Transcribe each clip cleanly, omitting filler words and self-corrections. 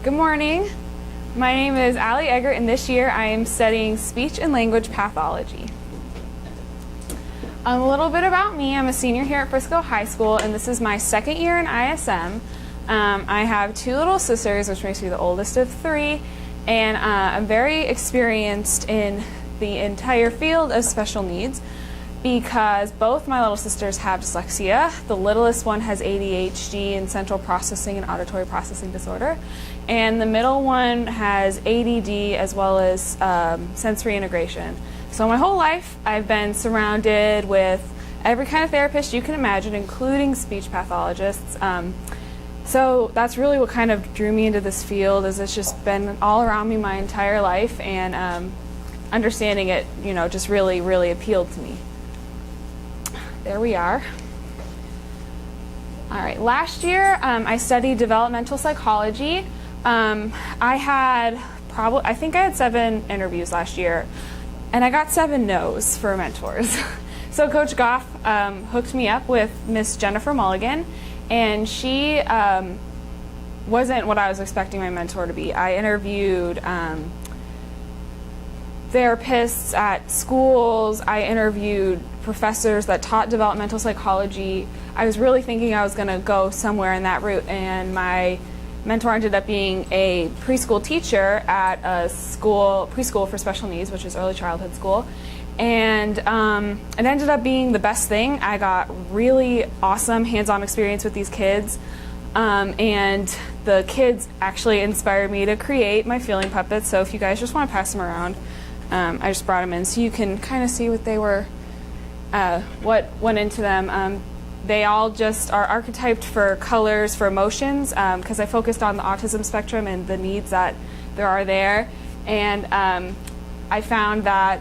Good morning. My name is Allie Eggert, and this year I am studying speech and language pathology. A little bit about me. I'm a senior here at Frisco High School, and this is my second year in ISM. I have two little sisters, which makes me the oldest of three, and I'm very experienced in the entire field of special needs because both my little sisters have dyslexia. The littlest one has ADHD and central processing and auditory processing disorder, and the middle one has ADD as well as sensory integration. So my whole life I've been surrounded with every kind of therapist you can imagine, including speech pathologists. So that's really what kind of drew me into this field, is it's just been all around me my entire life, and understanding it, just really, really appealed to me. There we are. All right, last year I studied developmental psychology. I think I had 7 interviews last year, and I got 7 no's for mentors. So Coach Goff hooked me up with Miss Jennifer Mulligan, and she wasn't what I was expecting my mentor to be. I interviewed therapists at schools. I interviewed professors that taught developmental psychology. I was really thinking I was going to go somewhere in that route, and my mentor ended up being a preschool teacher at a school, preschool for special needs, which is early childhood school. And it ended up being the best thing. I got really awesome hands-on experience with these kids, and the kids actually inspired me to create my feeling puppets. So if you guys just want to pass them around, I just brought them in so you can kind of see what they were, what went into them. They all just are archetyped for colors, for emotions, because I focused on the autism spectrum and the needs that there are there. And I found that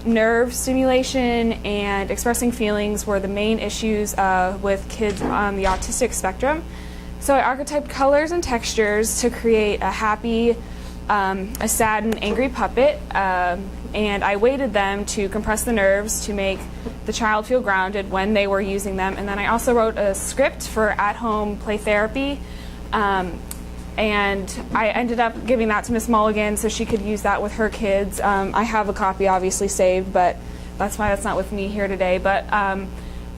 nerve stimulation and expressing feelings were the main issues with kids on the autistic spectrum. So I archetyped colors and textures to create a happy, a sad and angry puppet, and I weighted them to compress the nerves to make the child feel grounded when they were using them. And then I also wrote a script for at-home play therapy, and I ended up giving that to Miss Mulligan so she could use that with her kids. I have a copy obviously saved, but that's why that's not with me here today. But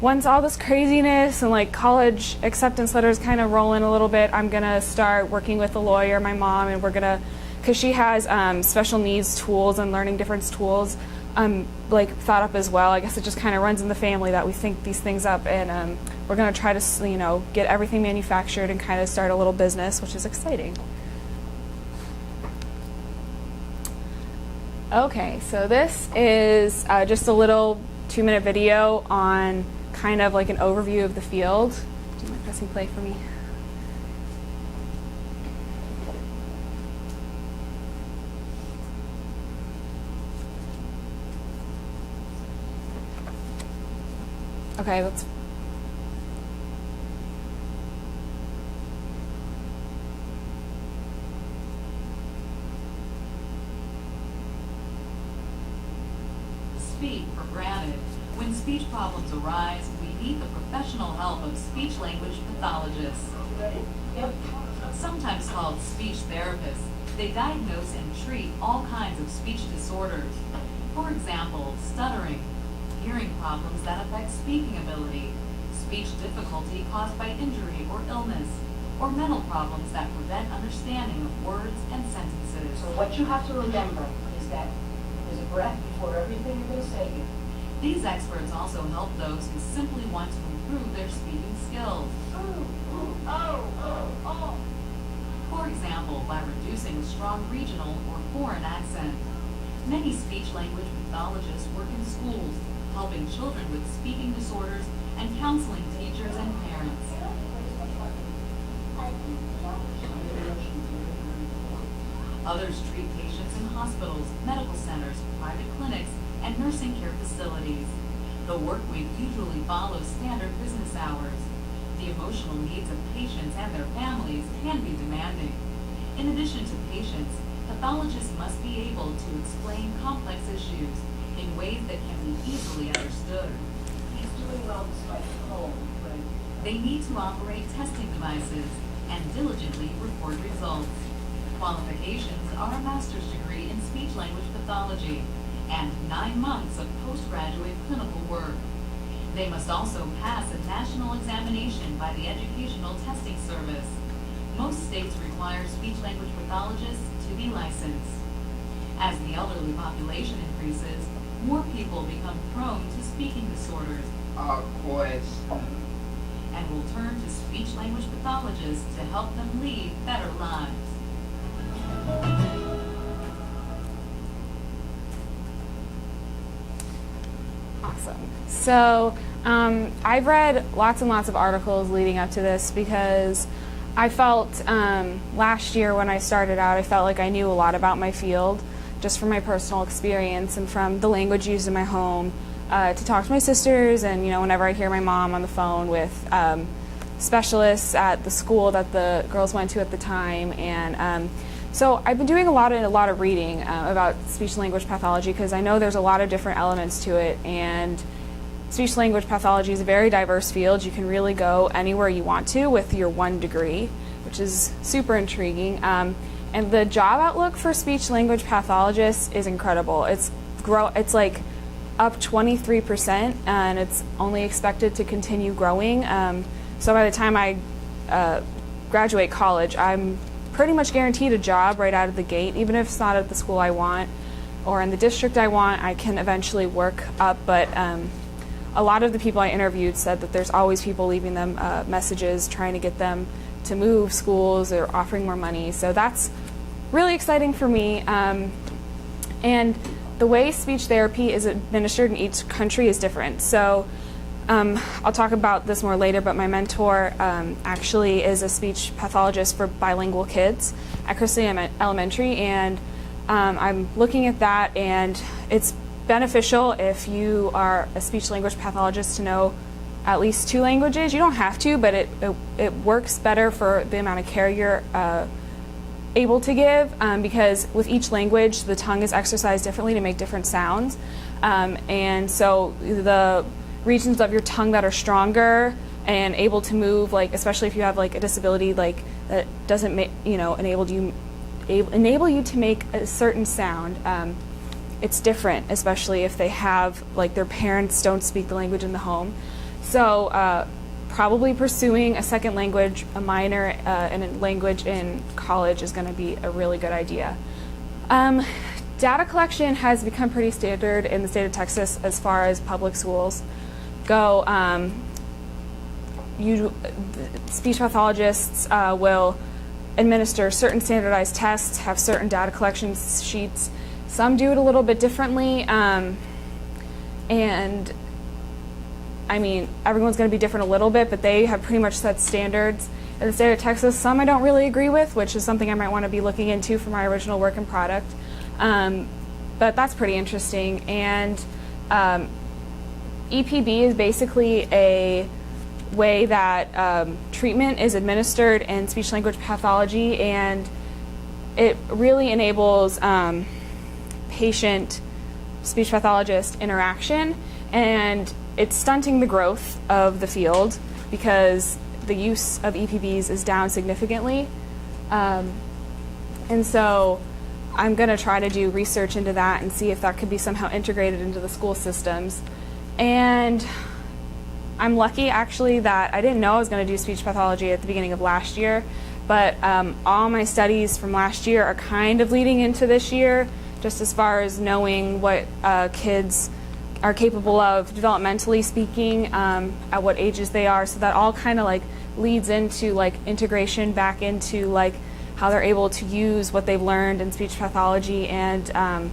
once all this craziness and like college acceptance letters kind of roll in a little bit, I'm gonna start working with a lawyer, my mom, and we're gonna, because she has special needs tools and learning difference tools like thought up as well. I guess it just kind of runs in the family that we think these things up, and we're going to try to get everything manufactured and kind of start a little business, which is exciting. Okay, so this is just a little 2-minute video on kind of like an overview of the field. Do you mind pressing play for me? Okay, let's. Speak for granted. When speech problems arise, we need the professional help of speech-language pathologists. Yep. Sometimes called speech therapists, they diagnose and treat all kinds of speech disorders. For example, stuttering, hearing problems that affect speaking ability, speech difficulty caused by injury or illness, or mental problems that prevent understanding of words and sentences. So what you have to remember is that there's a breath before everything you're going to say here. These experts also help those who simply want to improve their speaking skills. For example, by reducing a strong regional or foreign accent. Many speech-language pathologists work in schools, helping children with speaking disorders and counseling teachers and parents. Others treat patients in hospitals, medical centers, private clinics, and nursing care facilities. The work week usually follows standard business hours. The emotional needs of patients and their families can be demanding. In addition to patients, pathologists must be able to explain complex issues in ways that can be easily understood. He's doing well despite the cold, right? They need to operate testing devices, and diligently report results. Qualifications are a master's degree in speech-language pathology and 9 months of postgraduate clinical work. They must also pass a national examination by the Educational Testing Service. Most states require speech-language pathologists to be licensed. As the elderly population increases, more people become prone to speaking disorders. Of course. And will turn to speech-language pathologists to help them lead better lives. Awesome. So I've read lots and lots of articles leading up to this because I felt last year when I started out, I felt like I knew a lot about my field just from my personal experience and from the language used in my home to talk to my sisters, and whenever I hear my mom on the phone with specialists at the school that the girls went to at the time. And so I've been doing a lot of reading about speech-language pathology because I know there's a lot of different elements to it, and speech-language pathology is a very diverse field. You can really go anywhere you want to with your one degree, which is super intriguing. And the job outlook for speech-language pathologists is incredible. It's like up 23%, and it's only expected to continue growing. So by the time I graduate college, I'm pretty much guaranteed a job right out of the gate. Even if it's not at the school I want or in the district I want, I can eventually work up. But a lot of the people I interviewed said that there's always people leaving them messages trying to get them to move schools or offering more money. So that's really exciting for me. And the way speech therapy is administered in each country is different. So I'll talk about this more later, but my mentor actually is a speech pathologist for bilingual kids at Christie Elementary, and I'm looking at that, and it's beneficial if you are a speech-language pathologist to know at least 2 languages. You don't have to, but it works better for the amount of care you're able to give, because with each language, the tongue is exercised differently to make different sounds. And so the regions of your tongue that are stronger and able to move, like especially if you have like a disability like that doesn't enable you to make a certain sound, it's different, especially if they have like their parents don't speak the language in the home. So probably pursuing a second language, a minor in a language in college is going to be a really good idea. Data collection has become pretty standard in the state of Texas as far as public schools go. Speech pathologists will administer certain standardized tests, have certain data collection sheets. Some do it a little bit differently, and I mean, everyone's going to be different a little bit, but they have pretty much set standards in the state of Texas. Some I don't really agree with, which is something I might want to be looking into for my original work and product. But that's pretty interesting. And EPB is basically a way that treatment is administered in speech-language pathology, and it really enables patient speech pathologist interaction, and it's stunting the growth of the field because the use of EPBs is down significantly. And so I'm going to try to do research into that and see if that could be somehow integrated into the school systems. And I'm lucky actually that I didn't know I was going to do speech pathology at the beginning of last year, but all my studies from last year are kind of leading into this year, just as far as knowing what kids are capable of developmentally speaking, at what ages they are. So that all kind of like leads into like integration back into like how they're able to use what they've learned in speech pathology. And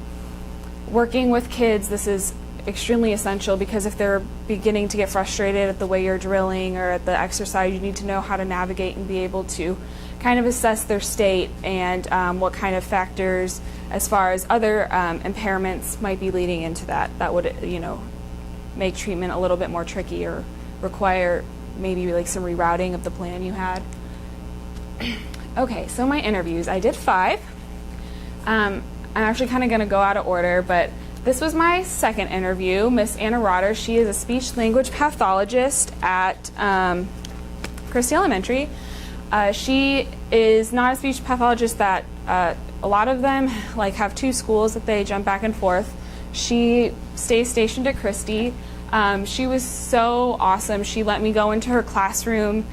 working with kids, this is extremely essential, because if they're beginning to get frustrated at the way you're drilling or at the exercise, you need to know how to navigate and be able to kind of assess their state and what kind of factors as far as other impairments might be leading into that would make treatment a little bit more tricky or require maybe like some rerouting of the plan you had. Okay, so my interviews, I did 5. I'm actually kind of going to go out of order, but this was my second interview. Miss Anna Rotter, she is a speech-language pathologist at Christie Elementary. She is not a speech pathologist that a lot of them like have two schools that they jump back and forth. She stays stationed at Christie. She was so awesome. She let me go into her classroom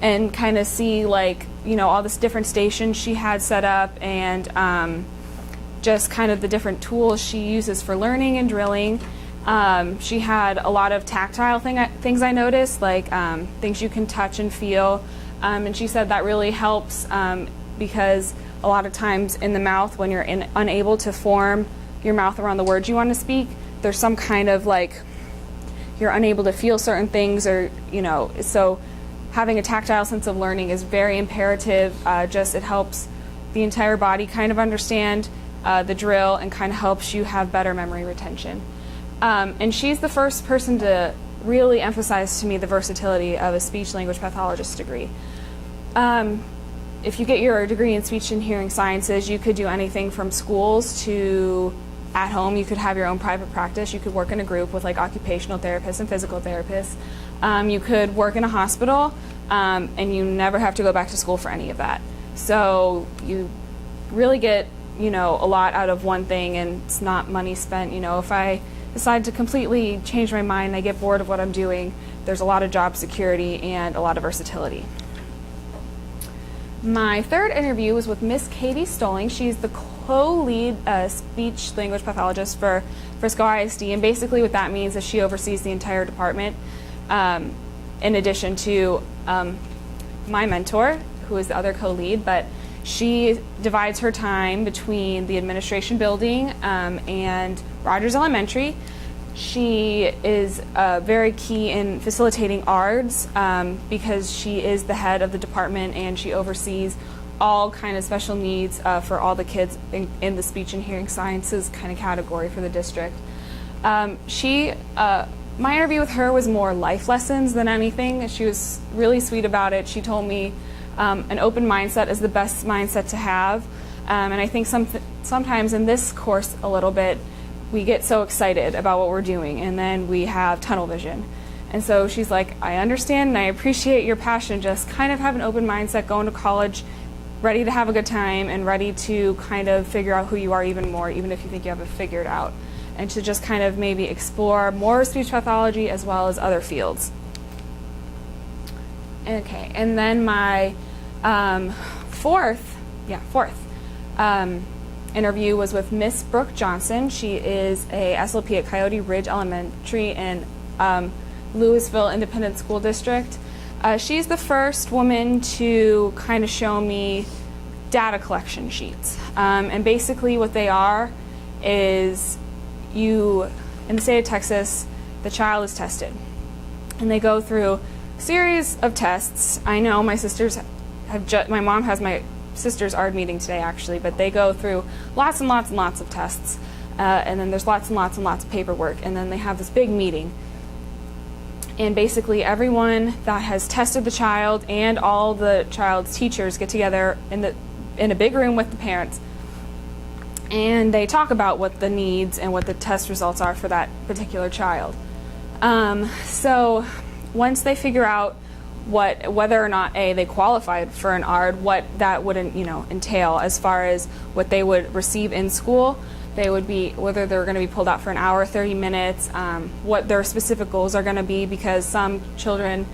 and kind of see like, you know, all this different stations she had set up and just kind of the different tools she uses for learning and drilling. She had a lot of tactile things I noticed, like things you can touch and feel. And she said that really helps because a lot of times in the mouth, when you're unable to form your mouth around the words you want to speak, there's some kind of like you're unable to feel certain things, or you know. So having a tactile sense of learning is very imperative. Just it helps the entire body kind of understand the drill and kind of helps you have better memory retention. And she's the first person to really emphasize to me the versatility of a speech-language pathologist degree. If you get your degree in speech and hearing sciences, you could do anything from schools to at home. You could have your own private practice. You could work in a group with like occupational therapists and physical therapists. You could work in a hospital, and you never have to go back to school for any of that. So you really get, you know, a lot out of one thing, and it's not money spent. You know, if I decide to completely change my mind, I get bored of what I'm doing, there's a lot of job security and a lot of versatility. My third interview was with Miss Katie Stoling. She's the co-lead speech language pathologist for Frisco ISD, and basically what that means is she oversees the entire department, in addition to my mentor, who is the other co-lead, but she divides her time between the administration building and Rogers Elementary. She is very key in facilitating ARDS because she is the head of the department and she oversees all kind of special needs for all the kids in the speech and hearing sciences kind of category for the district. My interview with her was more life lessons than anything. She was really sweet about it. She told me an open mindset is the best mindset to have. And I think sometimes in this course a little bit, we get so excited about what we're doing and then we have tunnel vision. And so she's like, I understand and I appreciate your passion. Just kind of have an open mindset, going to college, ready to have a good time and ready to kind of figure out who you are even more, even if you think you have it figured out. And to just kind of maybe explore more speech pathology as well as other fields. Okay, and then my fourth interview was with Miss Brooke Johnson. She is a SLP at Coyote Ridge Elementary in Louisville Independent School District. She's the first woman to kind of show me data collection sheets. And basically what they are is in the state of Texas, the child is tested. And they go through a series of tests. I know my sisters my mom has my sister's ARD meeting today actually, but they go through lots and lots and lots of tests. And then there's lots and lots and lots of paperwork. And then they have this big meeting. And basically everyone that has tested the child and all the child's teachers get together in a big room with the parents. And they talk about what the needs and what the test results are for that particular child. So once they figure out whether or not they qualified for an ARD, what that would entail as far as what they would receive in school, they would be whether they're going to be pulled out for an hour, 30 minutes, what their specific goals are going to be, because some children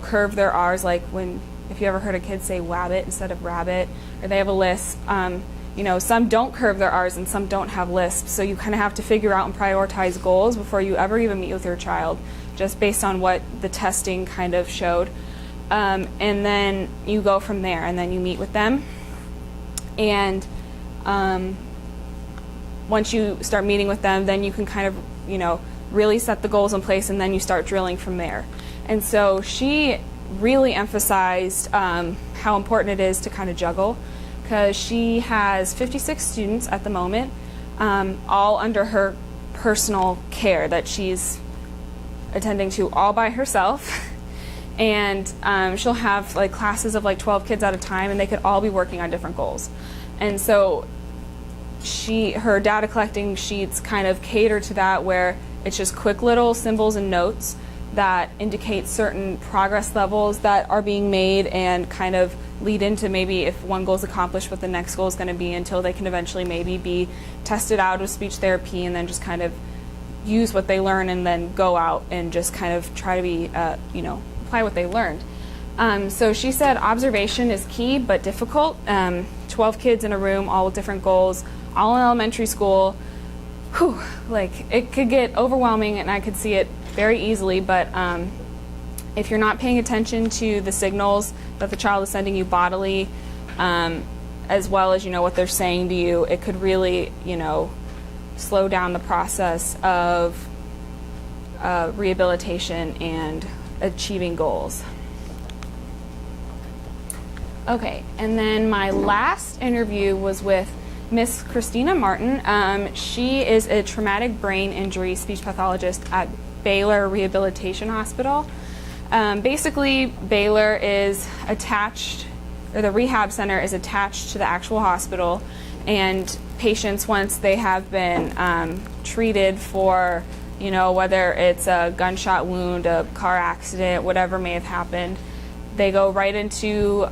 curve their R's, like if you ever heard a kid say wabbit instead of rabbit, or they have a lisp. Some don't curve their R's and some don't have lisps, so you kind of have to figure out and prioritize goals before you ever even meet with your child, just based on what the testing kind of showed. And then you go from there, and then you meet with them. And once you start meeting with them, then you can kind of, really set the goals in place, and then you start drilling from there. And so she really emphasized how important it is to kind of juggle, because she has 56 students at the moment, all under her personal care that she's attending to all by herself. And she'll have like classes of like 12 kids at a time, and they could all be working on different goals. And so her data collecting sheets kind of cater to that, where it's just quick little symbols and notes that indicate certain progress levels that are being made and kind of lead into maybe if one goal is accomplished, what the next goal is going to be, until they can eventually maybe be tested out with speech therapy and then just kind of use what they learn and then go out and just kind of try to be, apply what they learned. So she said observation is key but difficult. 12 kids in a room, all with different goals, all in elementary school. Whew, like it could get overwhelming, and I could see it very easily, but if you're not paying attention to the signals that the child is sending you bodily, as well as what they're saying to you, it could really slow down the process of rehabilitation and achieving goals. Okay, and then my last interview was with Miss Christina Martin. She is a traumatic brain injury speech pathologist at Baylor Rehabilitation Hospital. Basically, Baylor is attached, or the rehab center is attached to the actual hospital, and patients, once they have been treated for, whether it's a gunshot wound, a car accident, whatever may have happened, they go right into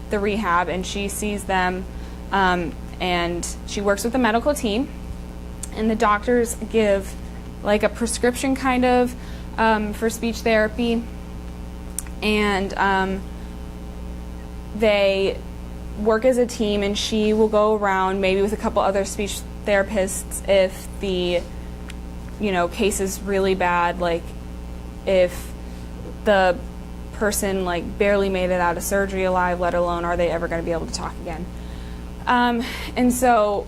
the rehab, and she sees them, and she works with the medical team, and the doctors give like a prescription kind of for speech therapy, and they work as a team, and she will go around maybe with a couple other speech therapists if the case is really bad, like if the person like barely made it out of surgery alive, let alone are they ever going to be able to talk again. And so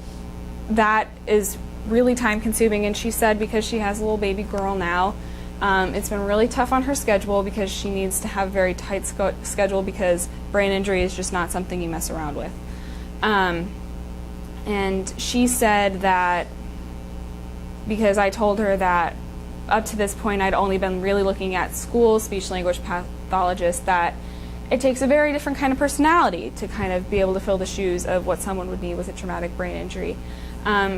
that is really time consuming, and she said because she has a little baby girl now, it's been really tough on her schedule because she needs to have a very tight schedule because brain injury is just not something you mess around with. And she said that because I told her that up to this point I'd only been really looking at school speech language pathologists, that it takes a very different kind of personality to kind of be able to fill the shoes of what someone would need with a traumatic brain injury.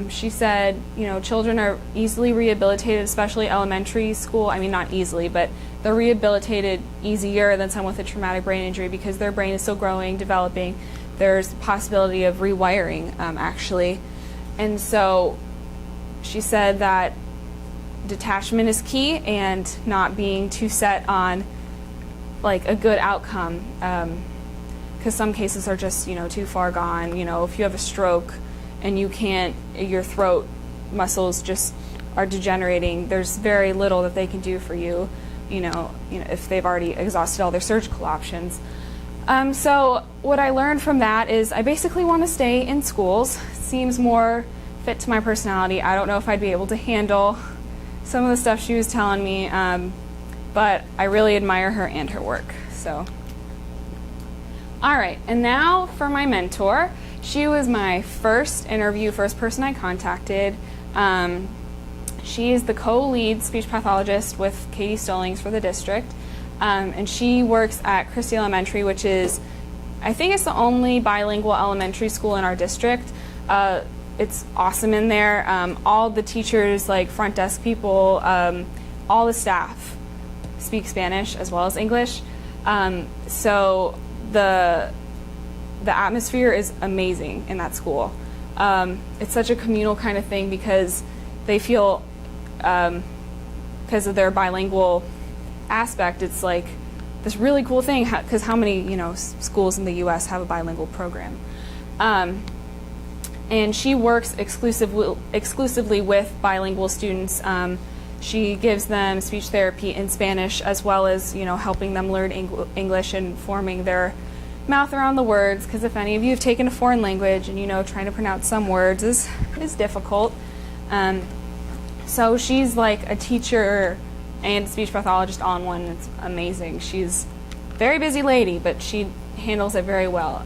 She said, children are easily rehabilitated, especially elementary school. I mean, not easily, but they're rehabilitated easier than someone with a traumatic brain injury because their brain is still growing, developing. There's the possibility of rewiring, actually. And so she said that detachment is key, and not being too set on like a good outcome, because some cases are just too far gone. If you have a stroke and your throat muscles just are degenerating, there's very little that they can do for you, if they've already exhausted all their surgical options. So what I learned from that is I basically want to stay in schools. Seems more fit to my personality. I don't know if I'd be able to handle some of the stuff she was telling me, but I really admire her and her work. So, all right, and now for my mentor. She was my first person I contacted. She is the co-lead speech pathologist with Katie Stillings for the district, and she works at Christie Elementary, which is, I think it's the only bilingual elementary school in our district. It's awesome in there. All the teachers, like front desk people, all the staff speak Spanish as well as English. So the atmosphere is amazing in that school. It's such a communal kind of thing because they feel, because of their bilingual aspect, it's like this really cool thing, because how many schools in the U.S. have a bilingual program? And she works exclusively with bilingual students. She gives them speech therapy in Spanish, as well as helping them learn English and forming their mouth around the words, because if any of you have taken a foreign language and trying to pronounce some words is difficult. So she's like a teacher and speech pathologist all in one. It's amazing. She's a very busy lady, but she handles it very well.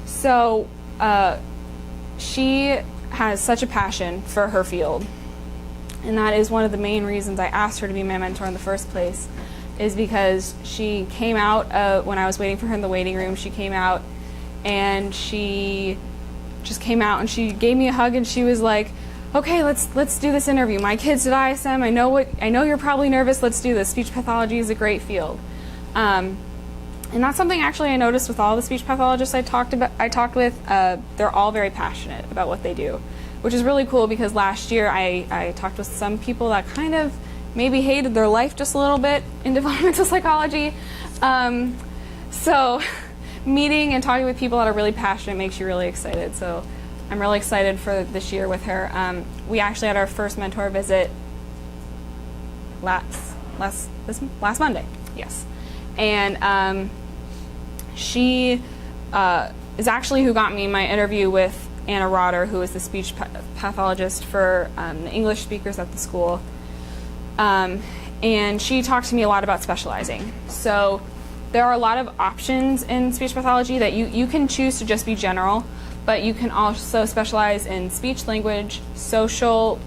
So she has such a passion for her field, and that is one of the main reasons I asked her to be my mentor in the first place, is because she came out when I was waiting for her in the waiting room. She came out, and she just came out, and she gave me a hug, and she was like, "Okay, let's do this interview. My kid's at ISM. I know you're probably nervous. Let's do this. Speech pathology is a great field." And that's something actually I noticed with all the speech pathologists I talked with. They're all very passionate about what they do, which is really cool because last year I talked with some people that kind of maybe hated their life just a little bit in developmental psychology. So meeting and talking with people that are really passionate makes you really excited. So I'm really excited for this year with her. We actually had our first mentor visit last Monday. Yes. And she is actually who got me my interview with Anna Rotter, who is the speech pathologist for the English speakers at the school. And she talked to me a lot about specializing. So there are a lot of options in speech pathology that you can choose to just be general, but you can also specialize in speech language, social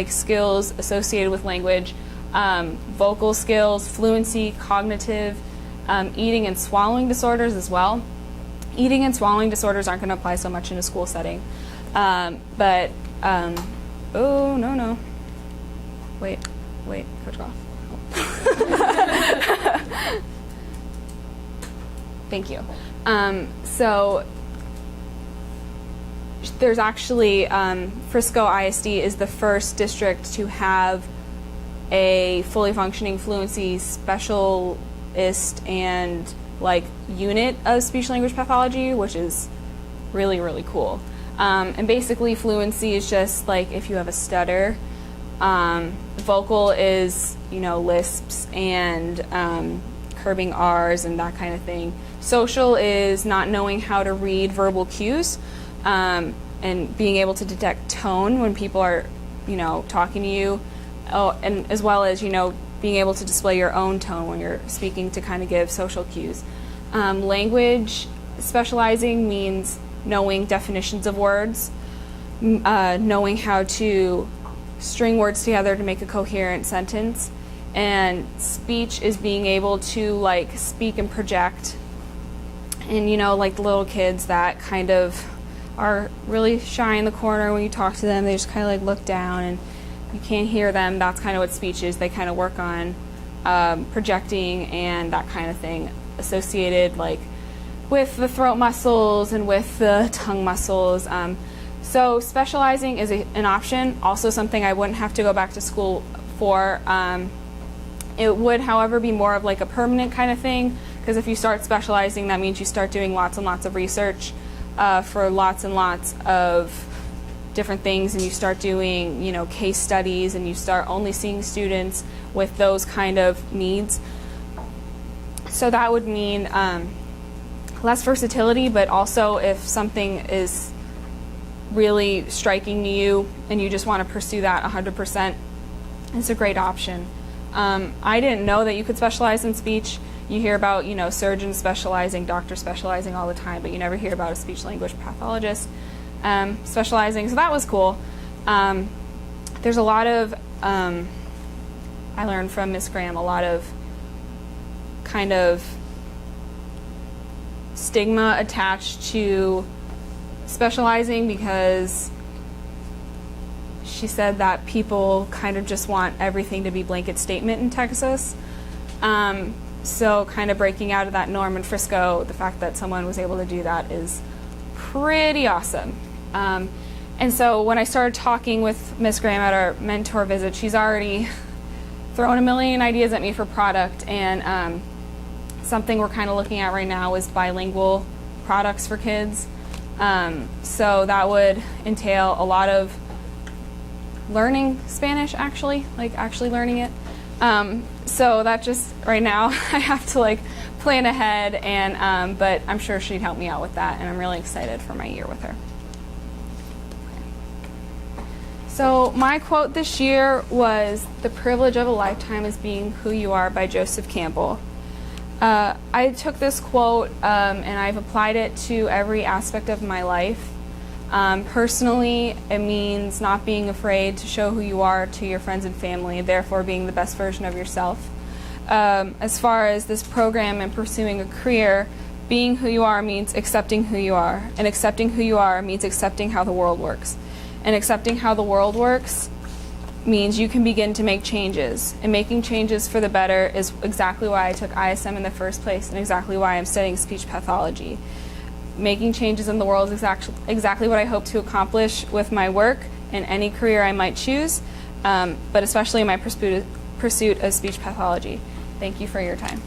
skills associated with language, vocal skills, fluency, cognitive, eating and swallowing disorders as well. Eating and swallowing disorders aren't going to apply so much in a school setting. Oh, no. Wait, Coach Goff. Thank you. So there's actually, Frisco ISD is the first district to have a fully functioning fluency specialist and unit of speech language pathology, which is really, really cool. And basically fluency is just if you have a stutter. Vocal is, lisps and curbing R's and that kind of thing. Social is not knowing how to read verbal cues and being able to detect tone when people are, talking to you. Oh, and as well as, being able to display your own tone when you're speaking to kind of give social cues. Language specializing means knowing definitions of words, knowing how to string words together to make a coherent sentence. And speech is being able to speak and project. And the little kids that kind of are really shy in the corner when you talk to them, they just kind of look down and you can't hear them. That's kind of what speech is. They kind of work on projecting and that kind of thing associated with the throat muscles and with the tongue muscles. So specializing is an option, also something I wouldn't have to go back to school for. It would, however, be more of a permanent kind of thing, because if you start specializing, that means you start doing lots and lots of research for lots and lots of different things, and you start doing, case studies, and you start only seeing students with those kind of needs. So that would mean less versatility, but also if something is really striking to you and you just want to pursue that 100%, it's a great option. I didn't know that you could specialize in speech. You hear about, surgeons specializing, doctors specializing all the time, but you never hear about a speech language pathologist specializing. So that was cool. There's a lot of, I learned from Miss Graham, a lot of kind of stigma attached to specializing, because she said that people kind of just want everything to be blanket statement in Texas. So kind of breaking out of that norm in Frisco, the fact that someone was able to do that is pretty awesome. And so when I started talking with Miss Graham at our mentor visit, she's already thrown a million ideas at me for product, and something we're kind of looking at right now is bilingual products for kids. So that would entail a lot of learning Spanish, actually learning it. So that just right now I have to plan ahead, and but I'm sure she'd help me out with that, and I'm really excited for my year with her. So my quote this year was, "The privilege of a lifetime is being who you are," by Joseph Campbell. I took this quote and I've applied it to every aspect of my life. Personally, it means not being afraid to show who you are to your friends and family, therefore being the best version of yourself. As far as this program and pursuing a career, being who you are means accepting who you are, and accepting who you are means accepting how the world works. And accepting how the world works means you can begin to make changes. And making changes for the better is exactly why I took ISM in the first place and exactly why I'm studying speech pathology. Making changes in the world is exactly what I hope to accomplish with my work and any career I might choose, but especially in my pursuit of speech pathology. Thank you for your time.